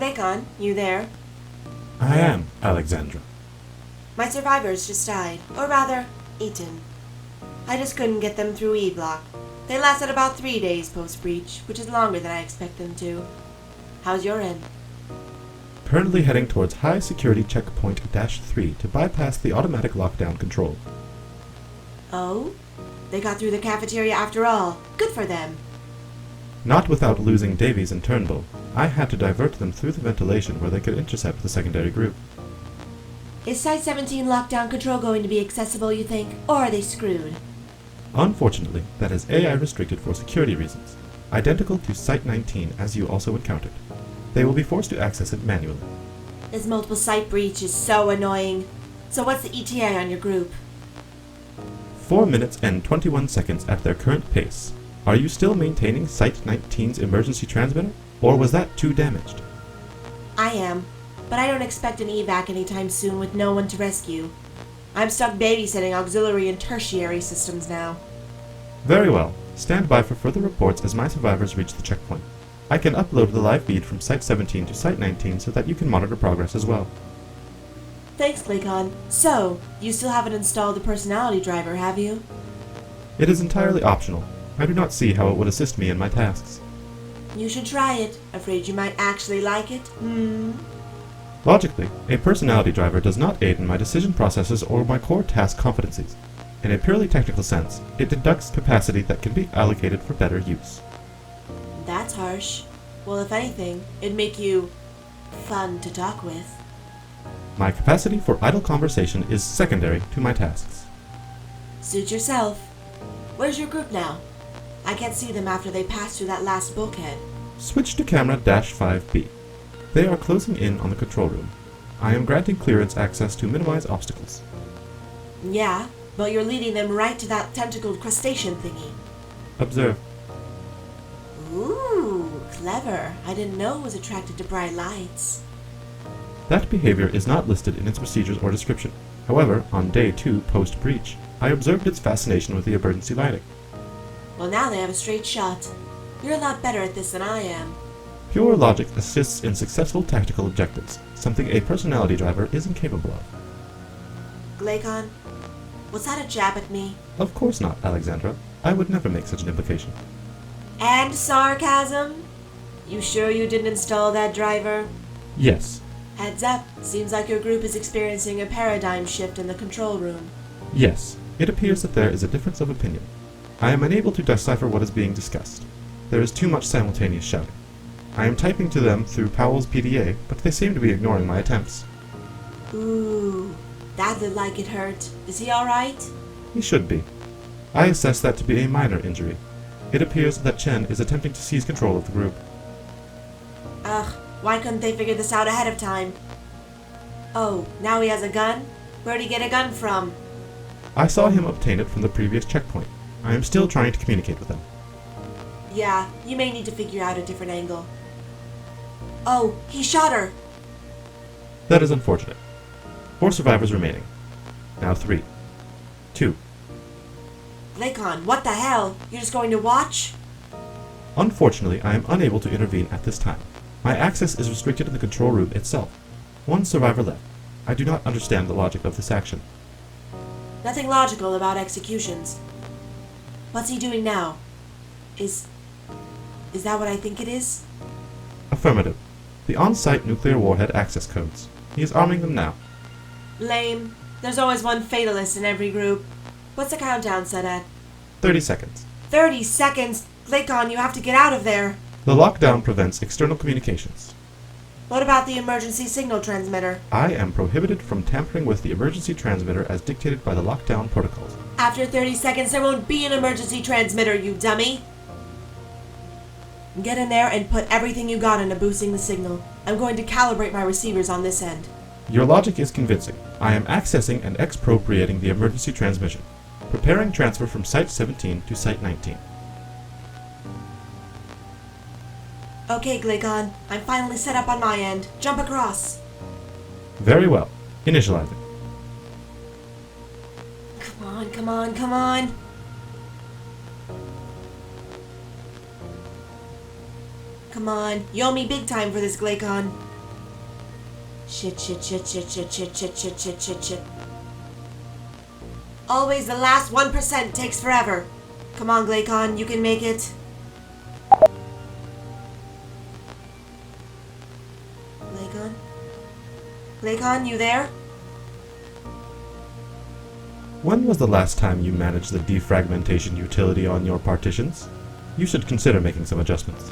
Glacon, you there? I am, Alexandra. My survivors just died. Or rather, eaten. I just couldn't get them through E-block. They lasted about 3 days post-breach, which is longer than I expect them to. How's your end? Currently heading towards High Security Checkpoint -3 to bypass the automatic lockdown control. Oh? They got through the cafeteria after all. Good for them. Not without losing Davies and Turnbull. I had to divert them through the ventilation where they could intercept the secondary group. Is Site-17 lockdown control going to be accessible, you think? Or are they screwed? Unfortunately, that is AI restricted for security reasons, identical to Site-19 as you also encountered. They will be forced to access it manually. This multiple site breach is so annoying. So what's the ETA on your group? 4 minutes and 21 seconds at their current pace. Are you still maintaining Site-19's emergency transmitter, or was that too damaged? I am, but I don't expect an evac anytime soon with no one to rescue. I'm stuck babysitting auxiliary and tertiary systems now. Very well. Stand by for further reports as my survivors reach the checkpoint. I can upload the live feed from Site-17 to Site-19 so that you can monitor progress as well. Thanks, Glacon. So, you still haven't installed the personality driver, have you? It is entirely optional. I do not see how it would assist me in my tasks. You should try it. Afraid you might actually like it? Logically, a personality driver does not aid in my decision processes or my core task competencies. In a purely technical sense, it deducts capacity that can be allocated for better use. That's harsh. Well, if anything, it'd make you fun to talk with. My capacity for idle conversation is secondary to my tasks. Suit yourself. Where's your group now? I can't see them after they passed through that last bulkhead. Switch to camera -5B. They are closing in on the control room. I am granting clearance access to minimize obstacles. Yeah, but you're leading them right to that tentacled crustacean thingy. Observe. Ooh, clever. I didn't know it was attracted to bright lights. That behavior is not listed in its procedures or description. However, on day 2 post-breach, I observed its fascination with the emergency lighting. Well, now they have a straight shot. You're a lot better at this than I am. Pure logic assists in successful tactical objectives, something a personality driver is incapable of. Glacon, was that a jab at me? Of course not, Alexandra. I would never make such an implication. And sarcasm? You sure you didn't install that driver? Yes. Heads up, seems like your group is experiencing a paradigm shift in the control room. Yes. It appears that there is a difference of opinion. I am unable to decipher what is being discussed. There is too much simultaneous shouting. I am typing to them through Powell's PDA, but they seem to be ignoring my attempts. Ooh, that looked like it hurt. Is he alright? He should be. I assess that to be a minor injury. It appears that Chen is attempting to seize control of the group. Ugh, why couldn't they figure this out ahead of time? Oh, now he has a gun? Where'd he get a gun from? I saw him obtain it from the previous checkpoint. I am still trying to communicate with him. Yeah, you may need to figure out a different angle. Oh, he shot her! That is unfortunate. 4 survivors remaining. Now 3. 2. Glacon, what the hell? You're just going to watch? Unfortunately, I am unable to intervene at this time. My access is restricted in the control room itself. 1 survivor left. I do not understand the logic of this action. Nothing logical about executions. What's he doing now? Is that what I think it is? Affirmative. The on-site nuclear warhead access codes. He is arming them now. Lame. There's always one fatalist in every group. What's the countdown set at? 30 seconds. 30 seconds? Glacon, you have to get out of there. The lockdown prevents external communications. What about the emergency signal transmitter? I am prohibited from tampering with the emergency transmitter as dictated by the lockdown protocols. After 30 seconds, there won't be an emergency transmitter, you dummy. Get in there and put everything you got into boosting the signal. I'm going to calibrate my receivers on this end. Your logic is convincing. I am accessing and expropriating the emergency transmission. Preparing transfer from Site-17 to Site-19. Okay, Glacon. I'm finally set up on my end. Jump across. Very well. Initializing. Come on, come on, come on. Come on. You owe me big time for this, Glacon. Shit. Always the last 1% takes forever. Come on, Glacon, you can make it. Glacon, you there? When was the last time you managed the defragmentation utility on your partitions? You should consider making some adjustments.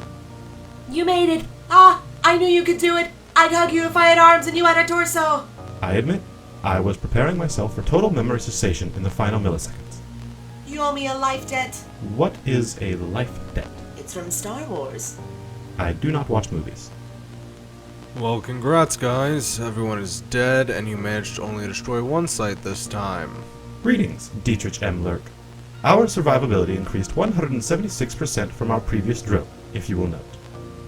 You made it! Ah! I knew you could do it! I'd hug you if I had arms and you had a torso! I admit, I was preparing myself for total memory cessation in the final milliseconds. You owe me a life debt. What is a life debt? It's from Star Wars. I do not watch movies. Well, congrats guys, everyone is dead and you managed to only destroy one site this time. Greetings, Dietrich M. Lurk. Our survivability increased 176% from our previous drill, if you will note.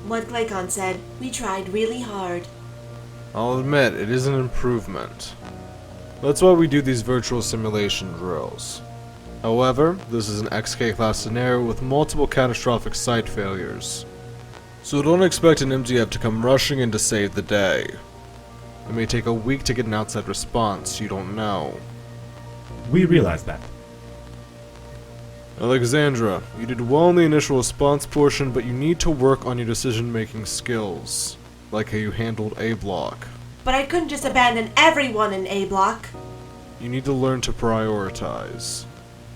What Glacon said, we tried really hard. I'll admit, it is an improvement. That's why we do these virtual simulation drills. However, this is an XK class scenario with multiple catastrophic site failures. So don't expect an MDF to come rushing in to save the day. It may take a week to get an outside response, you don't know. We realize that. Alexandra, you did well in the initial response portion, but you need to work on your decision-making skills, like how you handled A block. But I couldn't just abandon everyone in A block. You need to learn to prioritize.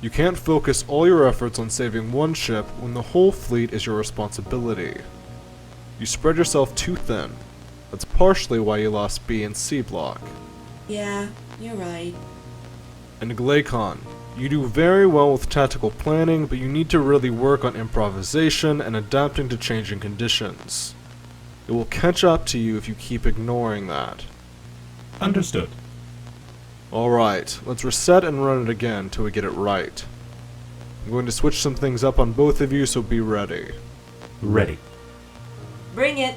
You can't focus all your efforts on saving one ship when the whole fleet is your responsibility. You spread yourself too thin. That's partially why you lost B and C block. Yeah, you're right. And Glacon, you do very well with tactical planning, but you need to really work on improvisation and adapting to changing conditions. It will catch up to you if you keep ignoring that. Understood. Alright, let's reset and run it again till we get it right. I'm going to switch some things up on both of you, so be ready. Ready. Bring it.